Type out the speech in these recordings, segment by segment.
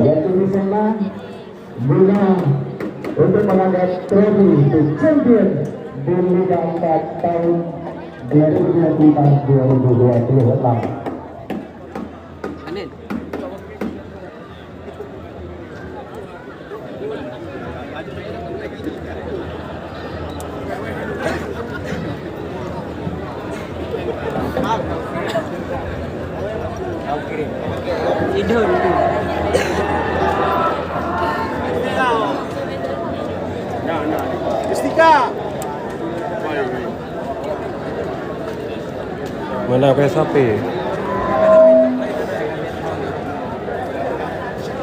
yaitu di sana guna untuk mengangkat trofi champion di Liga 4 tahun 2025-2026. Tidur itu. Nah. Istika. Menang PSAP.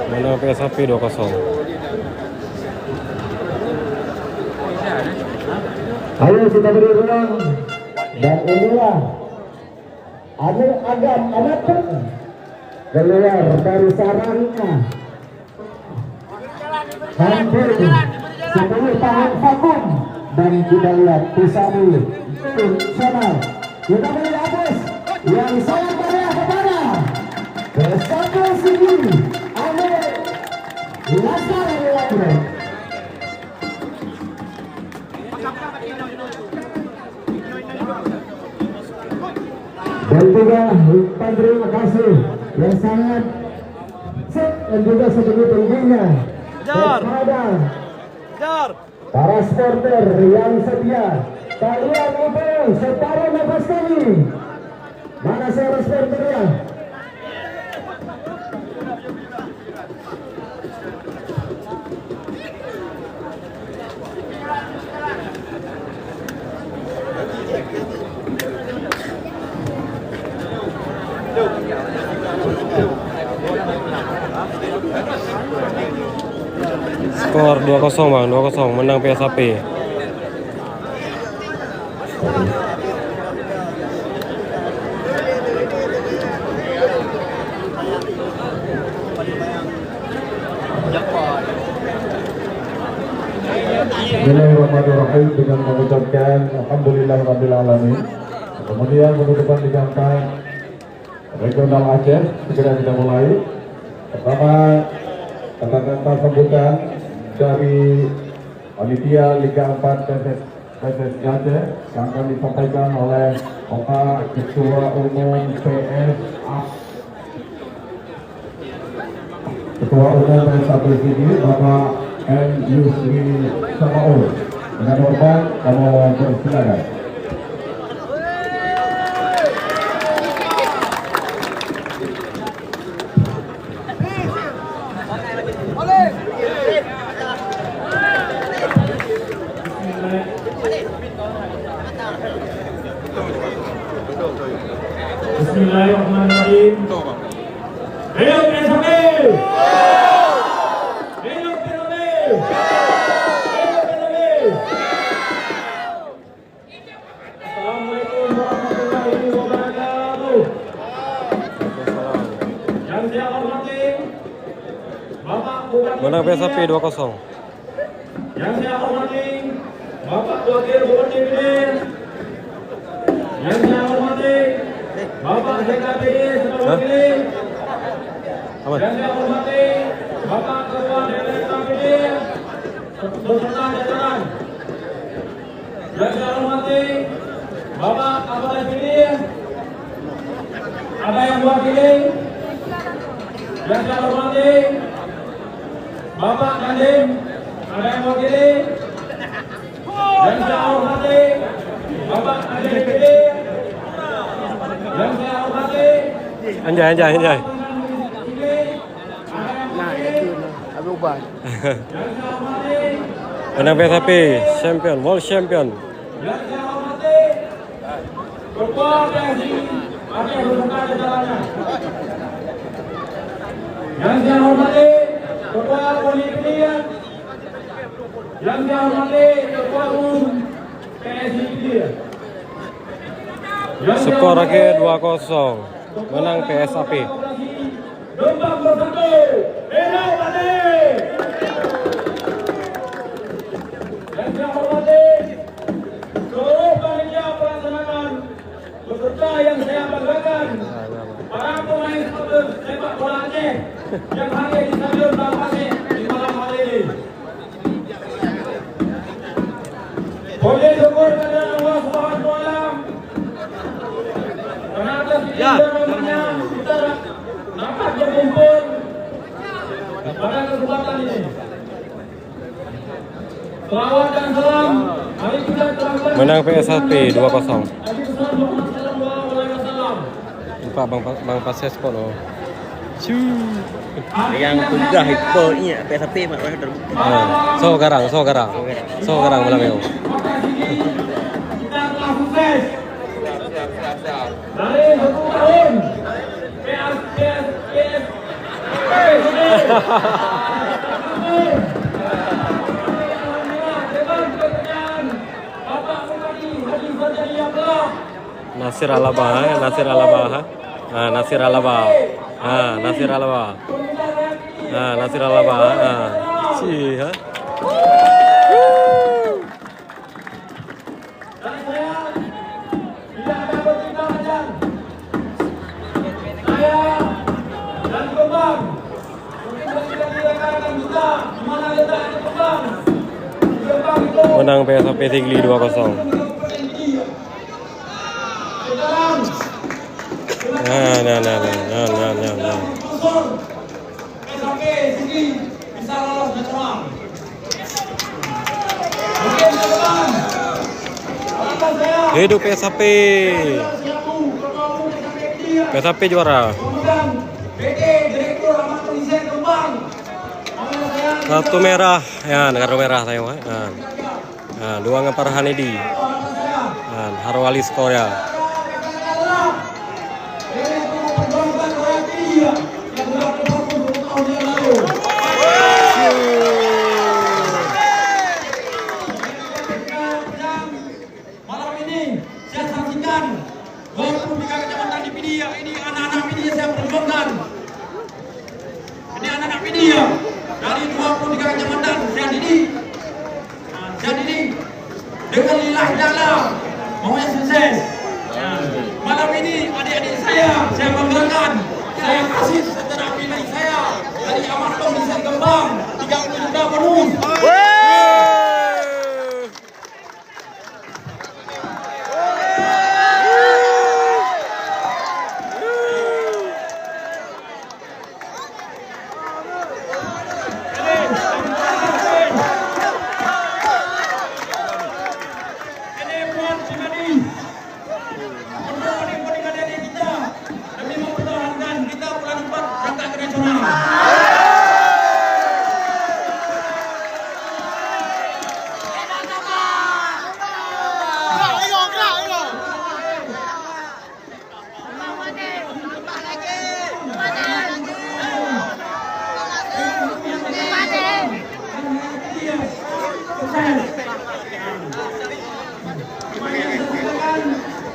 Menang PSAP 2-0. Ayo kita beri ruang. Dan inilah Anil Agam Amatun keluar dari sarangnya hampir 10 tahun vakum, dan kita lihat Pisani Channel kita beri atas yang sangat meriah kepada bersama sini Anil Laskar Lagre. Dan juga ucapan terima kasih yang sangat dan juga sebegitu tingginya kepada para supporter yang setia. Kalian itu separuh nafas kami. Mana seorang supporternya? Skor 2-0 Bang, 2-0 menang PSAP. Bismillahirrahmanirrahim, dengan mengucapkan Alhamdulillahirabbil alamin. Kemudian penutupan Liga 4 Regional Aceh segera kita mulai. Pertama, kata-kata sambutan dari panitia Liga 4 PSSI Aceh yang akan disampaikan oleh Bapak Ketua Umum PSAP sini, Bapak M. Yusri Samaul. Dengan hormat, kamu bersilakan. Bismillahirrahmanirrahim. Hidup PSAP! Hidup PSAP! Assalamualaikum warahmatullahi wabarakatuh. Yang saya hormati Bapak Bupati Menang PSAP 2-0. Yang saya hormati Bapak Wakil Bupati Bilir. Yang saya hormati Bapak DKPD Sebawakili. Yang saya hormati Bapak Ketua DKPD beserta jajaran. Yang saya hormati Bapak Kapolres Bilir. Ada yang mewakili. Yang saya hormati Bapak Dandim. Ada yang mewakili. Yang saya hormati Bapak Dandim Bilir. Yang saya hormati Anjay. Nah, itu Abu Ubah. Menang PSAP, champion, world champion. yang saya hormati Ketua PSSI Aceh beserta jajarannya. Yang saya hormati Ketua Politik. Yang saya hormati Ketua Umum PSSI Bilir. Skor akhir 2-0 menang PSAP. Lembang bersatu, hidup Ade. Yang saya hormati seluruh panitia pelaksanaan beserta peserta yang saya banggakan, para pemain sepak bola Aceh yang hadir di Stadion Bangpasir di malam hari ini. Puji syukur kepada Allah Subhanahu wa Ta'ala karena atas izin-nya kita dapat berkumpul pada kesempatan ini. Selawat dan salam mari kita terangkan Menang PSAP 2-0. Nabi besar Muhammad sallallahu alaihi wasallam. Lupa Bang Pasir Sport loh. Yang sudah hipponya PSAP mak orang terbukti. So garang malam itu. Kita telah sukses dari 10 tahun Nasir Alaba. Sih, ha? Dan saya tidak ada bertindak ajar. Saya dan Kembang mungkin tidak dikatakan kita di mana letaknya Kembang. Kembang itu Menang PSAP Tigli 2-0. sekarang Nah. unsur PSAP Tigli bisa lolos nasional. Mungkin ke depan akan saya Hidup PSAP. PSAP juara. kemudian PT Direktur Amat Polisian Kembang. Kartu merah, ya kartu merah saya mah. Nah, dua ngepar Hanedi. Nah, Harwali skor ya. Malam ini saya saksikan 23 kecamatan di Pidia. Ini anak-anak Pidia saya perjuangkan. Ini anak-anak Pidia dari 23 kecamatan saya didik. Saya didik dengan lillahi ta'ala maunya sukses. Malam ini adik-adik saya banggakan. Saya kasih setengah pilih saya dari Amat Polisian Kembang 30 juta bonus. Ini buat pribadi. Untuk adik-adik kita demi mempertahankan kita bulan depan berangkat ke nasional.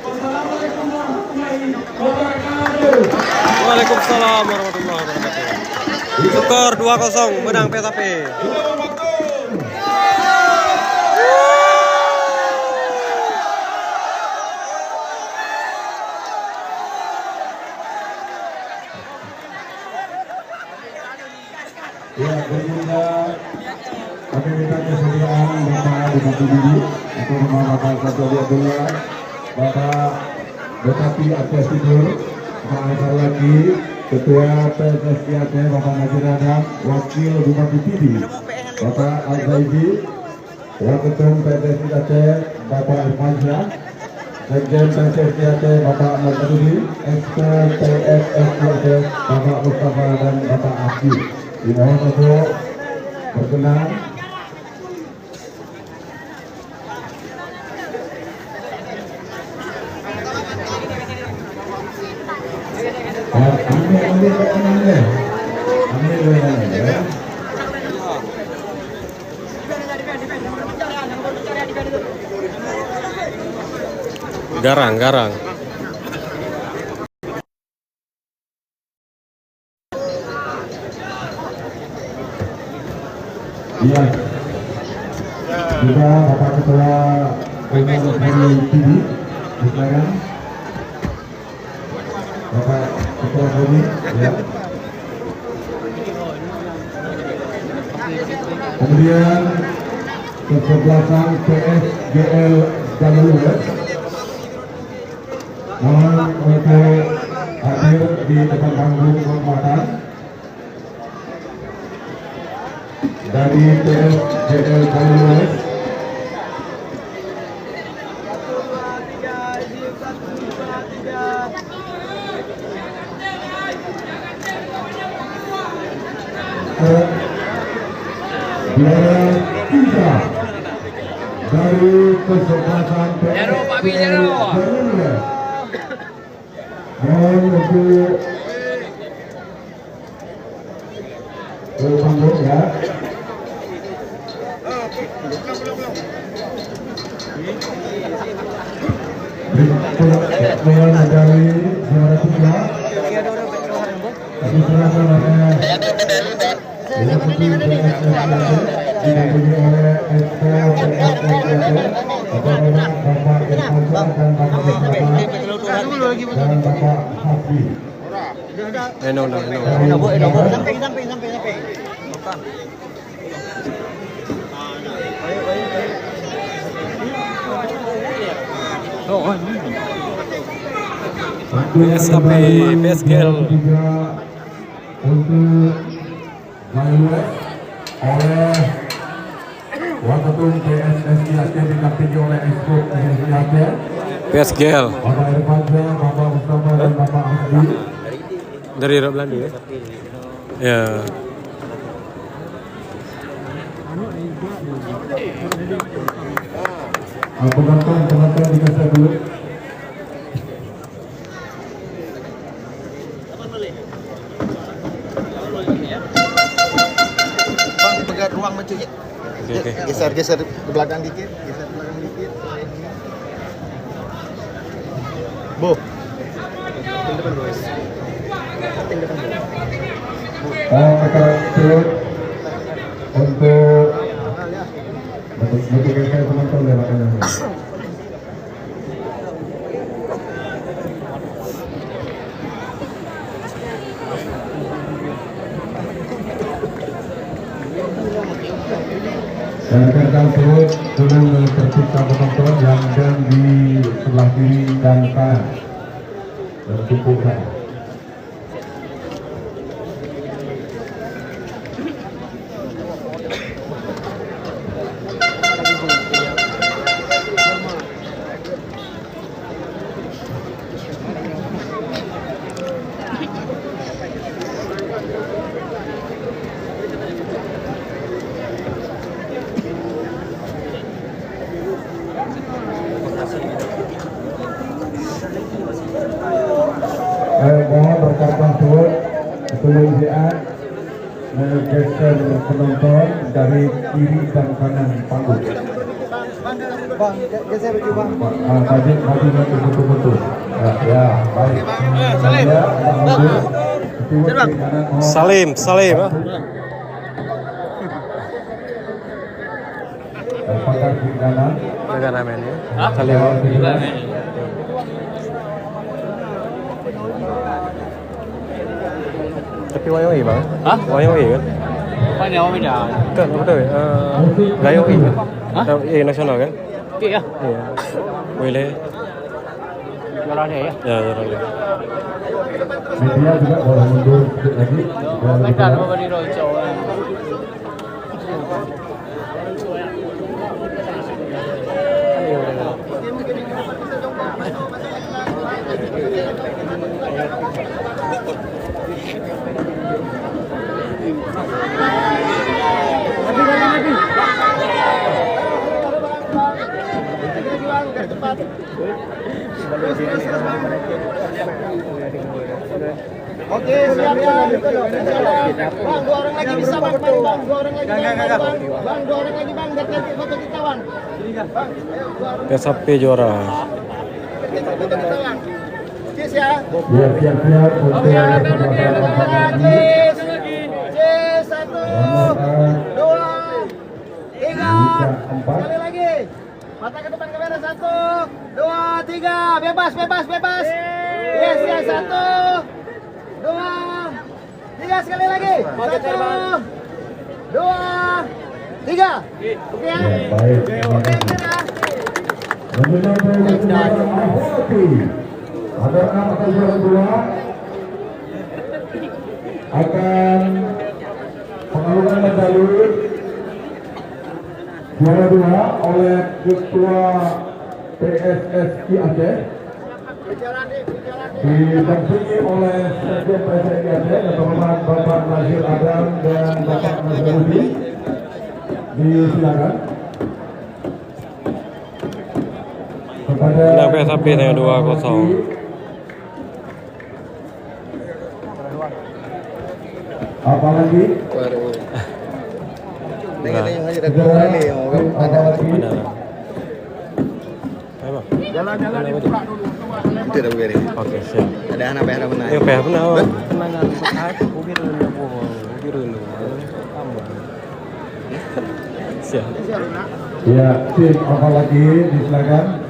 Wassalamualaikum warahmatullahi wabarakatuh. Waalaikumsalam warahmatullahi wabarakatuh. Skor 2-0 menang PSAP. Ya, berikutnya kami minta kesediaan Bapak Bupati Didi atau Bapak Kapolri Abdullah, Bapak Bupati Aceh Timur, Pak Azhar lagi, Ketua PSSI Aceh Bapak Nazir Adam, Wakil Bupati Didi Bapak Al-Zaibi, Waketum PSSI Aceh Bapak Irfan Syah, Sekjen PSSI Aceh Bapak Ahmad Badudi, Exco PSSI Aceh Bapak Mustafa dan Bapak Aki. Dimohon untuk berkenan. Garang. Iya. Juga Bapak Ketua Umum Polri TV sekarang Bapak Ketua Bumi, ya. Kemudian kesebelasan PSGL Jalur. Mohon untuk hadir di depan panggung kehormatan dari PSGL Jalur. Juara 3 dari kesebelasan PSGL Jalur. Mohon untuk panggung ya. Berikutnya medali juara 3 diserahkan oleh didampingi oleh SK Bapak Irfan dan Bapak Irfan dan Bapak Hafi. SKP PSGL untuk Jalur oleh Waketum PSSI Aceh didampingi oleh Exco PSSI Aceh, PSGL Bapak Irfansyah, Bapak Mustafa dan Bapak Asdi. dari Belanda ya. Ya. Penonton dikasih dulu. Bang, pegat ruang macam ni. Oke. Geser ke belakang dikit, Bu. Kita turut untuk motivasi penonton lewat ini. Dan rekan turut dengan tercipta penonton yang dan di sebelah kiri dan kanan dan tumpukan. Mohon rekan turut kemudian menggeser penonton dari kiri dan kanan panggung. Bang, geser baju bang. Tadi betul-betul. Ya, baik. Salim. Pakar kiri kanan. Jaga namanya. Salim. Tapi YOI bang? Hah? YOI kan? Apa ni awak media? Kan betul. YOI kan? Hah? Nasional kan? Okey ya. Iya. Boleh. Juara dia ya. Ya, juara dia. Media juga boleh mundur sedikit lagi. Kita apa bagi roh jauh. Oke, siap ya. Bang, 2 orang lagi bisa bang, bang, 2 orang lagi bang, bang, 2 orang lagi bang, biar nanti foto kita bang. Bang, ayo 2 orang. PSAP juara. Foto kita bang. Cheers ya. Biar siap-siap untuk Cheers. Cheers, 1, 2, 3. Sekali lagi. Mata ke depan kamera, 1, 2, 3. Bebas. Yes, 1. Tiga sekali lagi. 1, 2, 3. Oke ya. Baik. Oke, Memenang ada akan juara 2 akan pengalungan medali juara 2 oleh Ketua PSSI Aceh didampingi oleh Sekjen PSSI Aceh dan Bapak Nazir Adam dan Bapak Nazarudi. Disilakan kepada Menang PSAP dengan 2-0. apalagi jalan-jalan dibuka dulu. Itu dah begini. Oke, siap. Ada anak pernah menang. Ayo PH benar. Kenangan biru. Siap. ya tim apalagi disilakan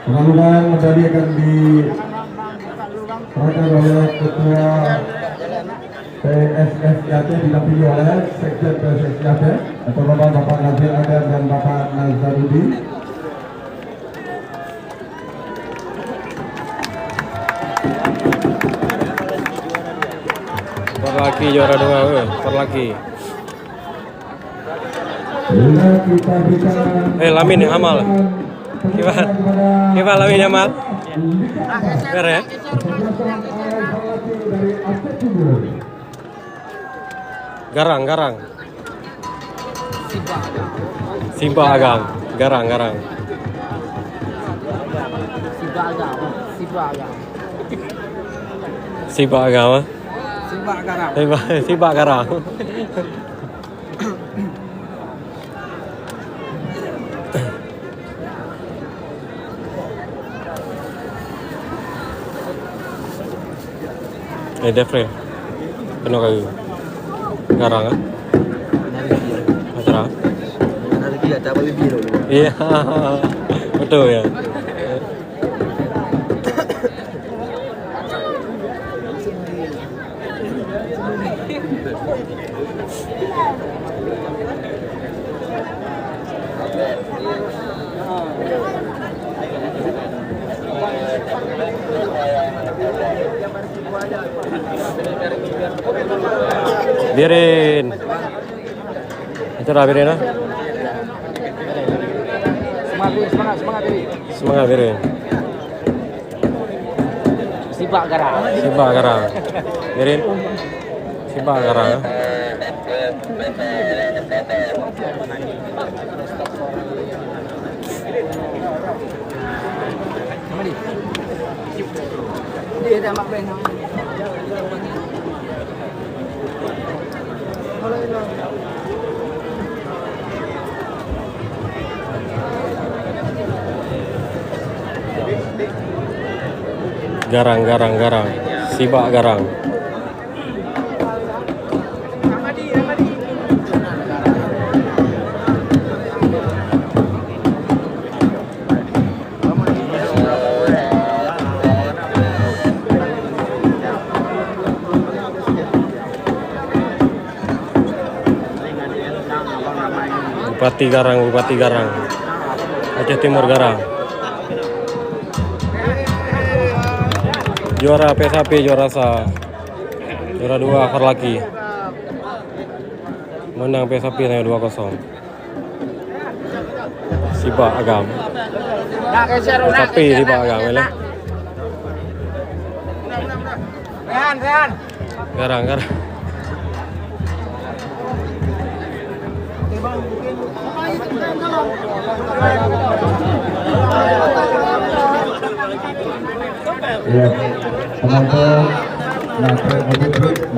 pengalungan medali akan diserahkan oleh Ketua PSSI Aceh didampingi oleh Sekjen PSSI Aceh atau Bapak Nazir Adam dan Bapak Nazarudi. Terlaki juara 2, terlaki. Bila kita berikan Lamin yang amal. Gimana Lamin yang amal? Biar ya. Garang. Simpa Agam. Garang. Simpa Agam. Simpa Garang. Defrel. Penuh kayu. Garang kan? Acara. Ada dia tak boleh biru. Iya. Betul ya. Biarin. Acara biarin lah. Semangat biarin. Sibak garang. Biarin. Sibak garang. Dia dah mak ben. Garang. Sibak garang. Bupati Garang. Aceh Timur Garang. Juara PSAP, juara sah. Juara 2 Farlaki. Menang PSAP dengan 2-0. Sibak Agam. PSAP Sibak Agam ya. Rehan. Garang. Ya, penonton,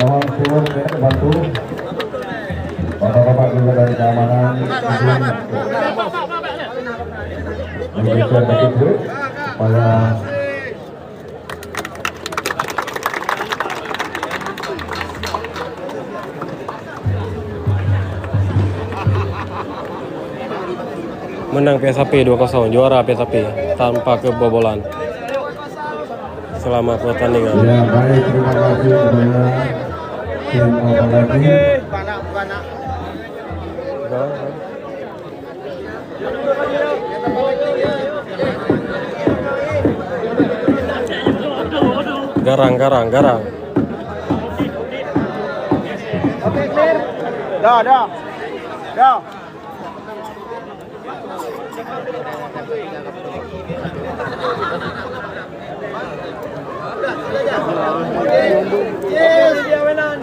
mohon turun ya, bantu bapak-bapak juga dari keamanan memberikan begitu supaya Menang PSAP 2-0, juara PSAP tanpa kebobolan. Selamat pertandingan. Ya baik, terima kasih kepada tim Alpalati. Garang. Oke, clear. Dah. Yes, dia menang.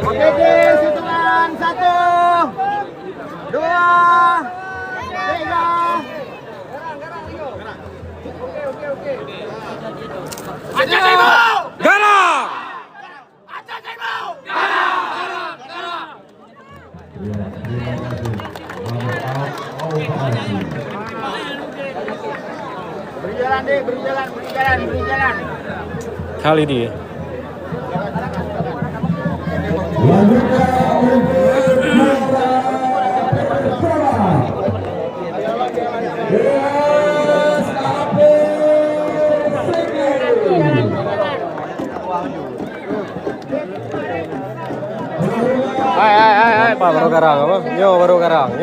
Oke, guys, hitungan 1, 2, 3. Garang. Ya, terima kasih. Alpalati. Berjalan, deh, berjalan. Kali di. Selanjutnya untuk juara pertama. Yes, Ape Hai, Pak baru garang apa? Nyo baru garang.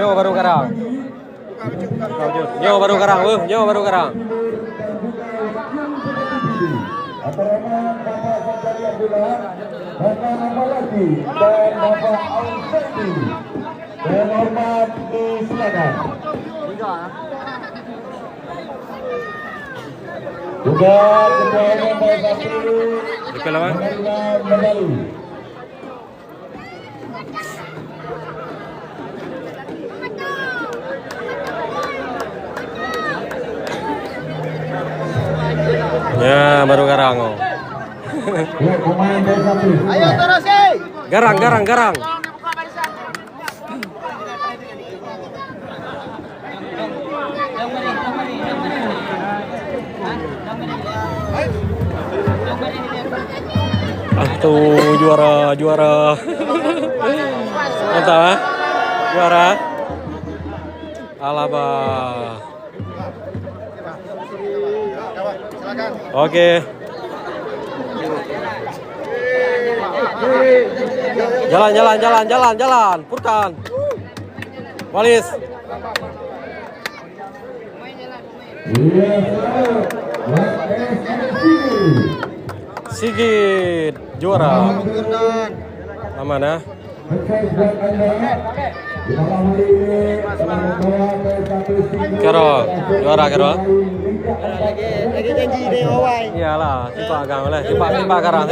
Atau Bapak Sakari Abdullah, Bapak Apalagi, dan Bapak Al-Seti. Dengan hormat disilakan. Juga ketua umum PSSI Oke lah, Pak. menerima medali. Ya, baru garang. Oh. Ya, pemain PSSI. Ayo terusin. Garang. Tuh juara. Mantap, ah. Juara. Alaba. Oke. Jalan. Purkan. Walis. Iya, PSSI. Sigit juara. Aman ya. Berkait buat Anda. Di malam hari ini telah membawa PSSI Sigit. Kero, juara Kero. Lagi janji deh, Wawai. Iyalah, tiba agang oleh, tiba garang.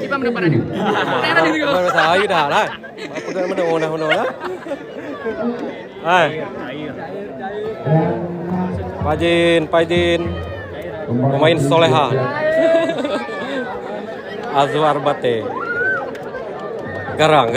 Cipa mendapat ini. Saya dah lah. Apa dah menang lah. Hai. Pajin. Pemain soleha. Azwar Bate. Garang.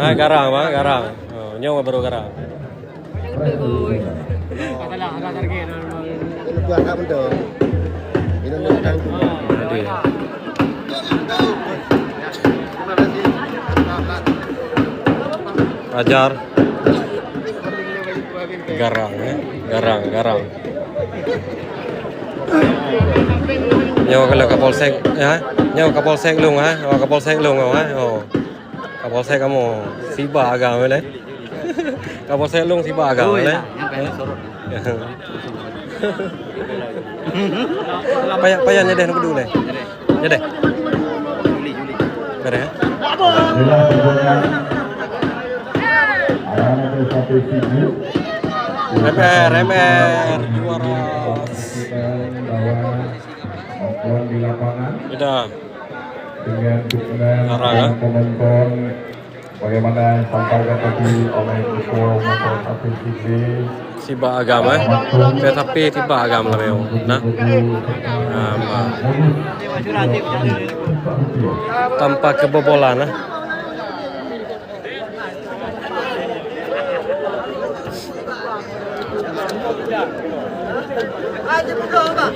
Garang, Bang, garang. Oh, nyawa baru garang. Jadi. Ajar. Garang. Nyawa kalau Kapolsek ya. Nyawa Kapolsek lung ha. Kapolsek lung ha. Oh. Kapolsek kamu siba agak boleh. Kapolsek lung siba agak boleh. Payahnya deh nak dulu deh. Ya deh. Beres. MR juara. Di lapangan. Sudah. Dengan dukungan penonton bagaimana sampaikan tadi oleh Ketua Motor Satu Sisi Siba agama, tetapi tiba agama lah memang. Nah, tanpa kebobolan nah. Aja berdoa, Pak.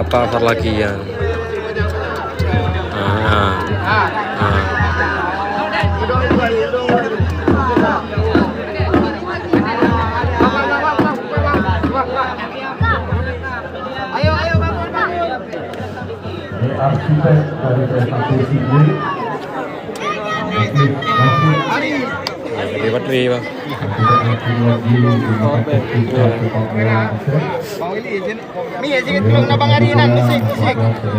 Apa lagi ya? Arsitek dari prestasi sini Hebat nih bang. Mi izin tolong na Bang Arinan musik.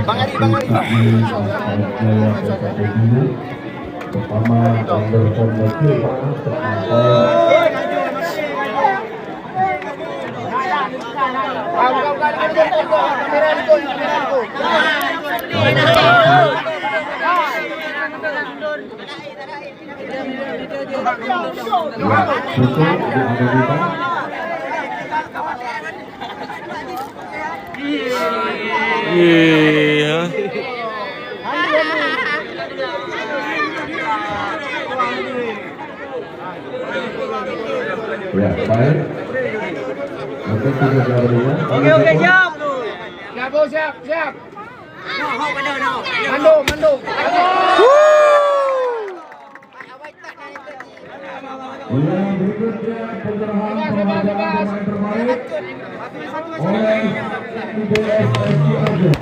Bang Ari. Pertama founder Iya. Ya, baik. Oke, sudah jawabnya. Oke, siap. Siap. Mandu. Yang berikutnya penyerahan penghargaan pemain terbaik oleh IBS Cianjur.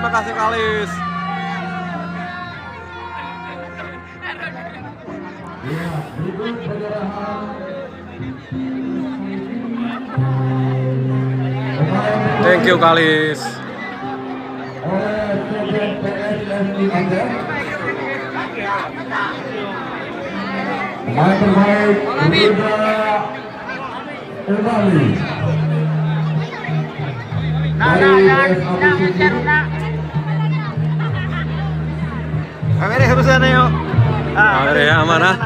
Terima kasih Kalis. Berikut penyerahan Thank you Kalis. oleh Sekjen PSSI Aceh. Pemain terbaik Rida Elbali dari PSAB Sydney. Kamera harusan ayo. Kamera ya aman ah.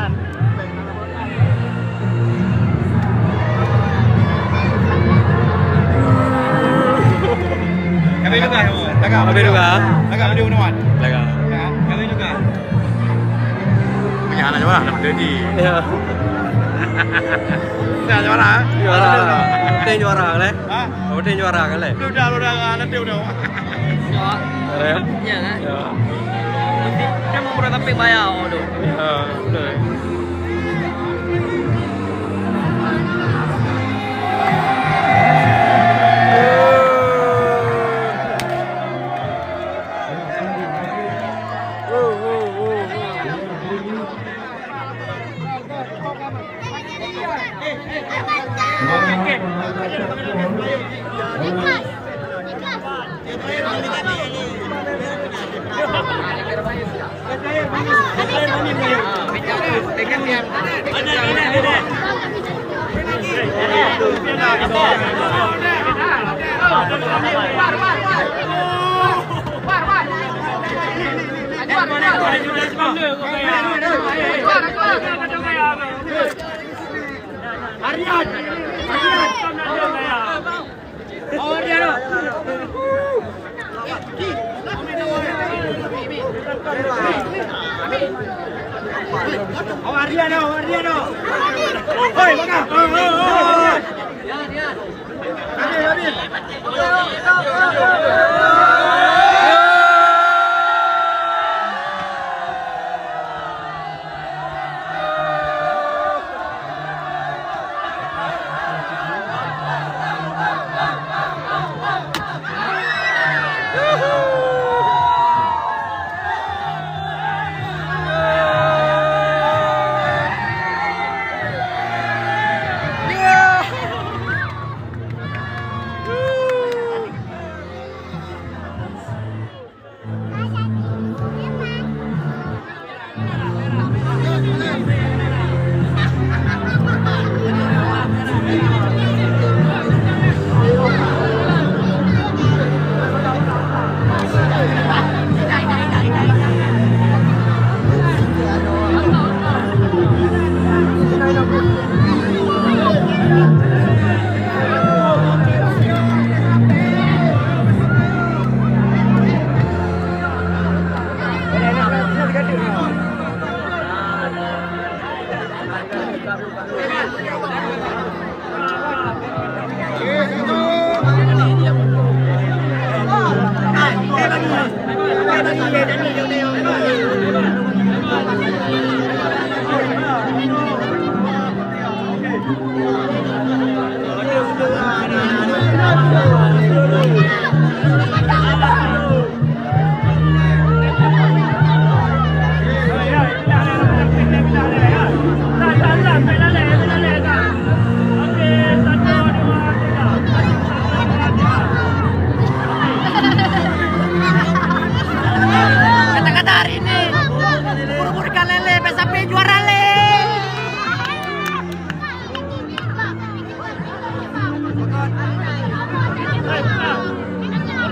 Kami juga. Kami juga. Agak video nawan. Lega. Kami juga. Punya anak mana? Anak Dedi. Ya. Punya juara. Juara. Penting juara kan? Hah? Penting juara kan? Udah anak dia udah. Ada ya? Iya kan? Ya. Dia mau berapa tapi bayar dulu. Ya, udah.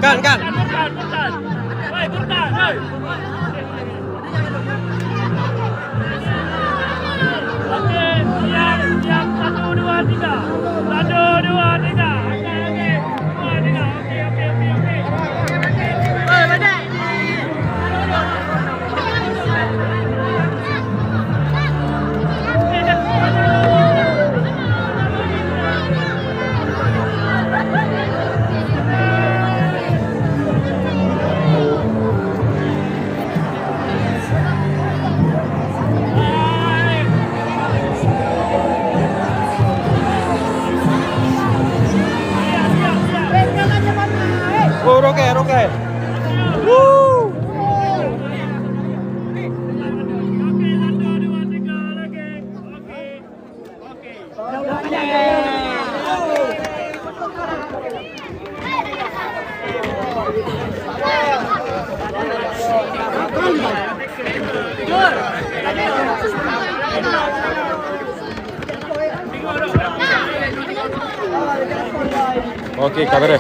Kan. Oh, roket. Woo! Okey, kamera.